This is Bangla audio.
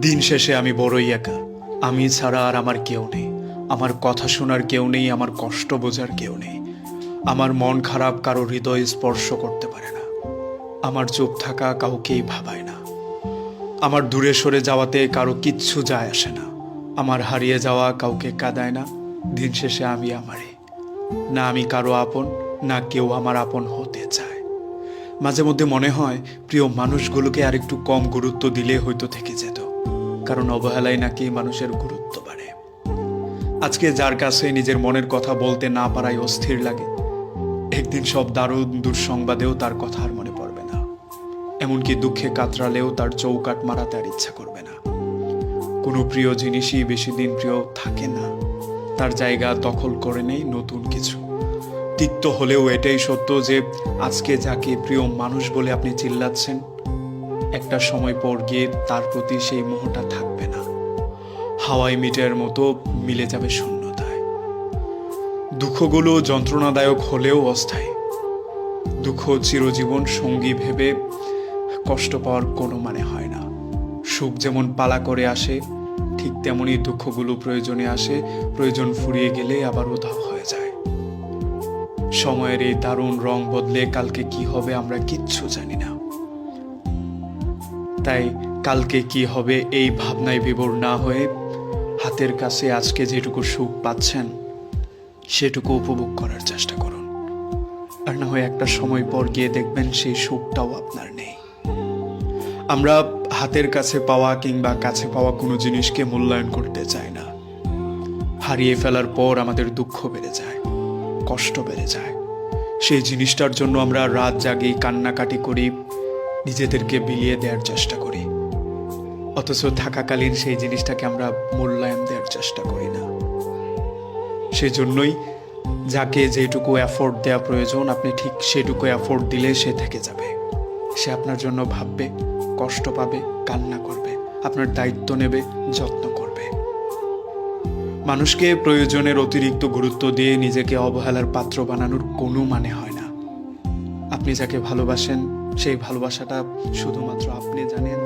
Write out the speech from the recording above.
দিন শেষে আমি বড়ই একা। আমি ছাড়া আর আমার কেউ নেই। আমার কথা শোনার কেউ নেই, আমার কষ্ট বোঝার কেউ নেই। আমার মন খারাপ কারো হৃদয় স্পর্শ করতে পারে না। আমার চুপ থাকা কাউকেই ভাবায় না। আমার দূরে সরে যাওয়াতে কারো কিচ্ছু যায় আসে না। আমার হারিয়ে যাওয়া কাউকে কাঁদায় না। দিন শেষে আমি আমারই। না আমি কারো আপন, না কেউ আমার আপন হতে চায়। মাঝে মধ্যে মনে হয় প্রিয় মানুষগুলোকে আর একটু কম গুরুত্ব দিলে হয়তো থেকে যেত, কারণ অবহেলায় নাকি মানুষের গুরুত্ব বাড়ে। আজকে যার কাছে নিজের মনের কথা বলতে না পারায় অস্থির লাগে, একদিন সব দারুণ দুঃসংবাদেও তার কথা আর মনে পড়বে না। এমনকি দুঃখে কাতরালেও তার চৌকাট মারাতে আর ইচ্ছা করবে না। কোনো প্রিয় জিনিসই বেশি দিন প্রিয় থাকে না, তার জায়গা দখল করে নেই নতুন কিছু। তিক্ত হলেও এটাই সত্য যে আজকে যাকে প্রিয় মানুষ বলে আপনি চিল্লাচ্ছেন, একটা সময় পর গিয়ে তার প্রতি সেই মোহটা থাকবে না। হাওয়াই মিটের মতো মিলে যাবে শূন্যতায়। দুঃখগুলো যন্ত্রণাদায়ক হলেও অস্থায়ী। দুঃখ চিরজীবন সঙ্গী ভেবে কষ্ট পাওয়ার কোনো মানে হয় না। সুখ যেমন পালা করে আসে, ঠিক তেমনই দুঃখগুলো প্রয়োজনে আসে। প্রয়োজন ফুরিয়ে গেলে আবার উধাও হয়ে যায়। সময়ের এই দারুণ রং বদলে কালকে কি হবে আমরা কিচ্ছু জানি না। তাই কালকে কি হবে এই ভাবনায় বিভোর না হয়ে হাতের কাছে আজকে যেটুকু সুখ পাচ্ছেন সেটুকু উপভোগ করার চেষ্টা করুন। আর না হয় একটা সময় পর গিয়ে দেখবেন সেই সুখটাও আপনার নেই। আমরা হাতের কাছে পাওয়া কিংবা কাছে পাওয়া কোনো জিনিসকে মূল্যায়ন করতে চাই না। হারিয়ে ফেলার পর আমাদের দুঃখ বেড়ে যায়, কষ্ট বেড়ে যায়। সেই জিনিসটার জন্য আমরা রাত জাগি, কান্নাকাটি করি, নিজেদেরকে বিলিয়ে দেওয়ার চেষ্টা করি। অথচ থাকাকালীন সেই জিনিসটাকে আমরা মূল্যায়ন দেওয়ার চেষ্টা করি না। সেই জন্যই যাকে যেটুকু এফোর্ট দেওয়া প্রয়োজন আপনি ঠিক সেটুকু এফোর্ট দিলে সে থেকে যাবে। সে আপনার জন্য ভাববে, কষ্ট পাবে, কান্না করবে, আপনার দায়িত্ব নেবে, যত্ন করবে। মানুষকে প্রয়োজনের অতিরিক্ত গুরুত্ব দিয়ে নিজেকে অবহেলার পাত্র বানানোর কোনো মানে হয় না। আপনি যাকে ভালোবাসেন সেই ভালোবাসাটা শুধুমাত্র আপনি জানেন।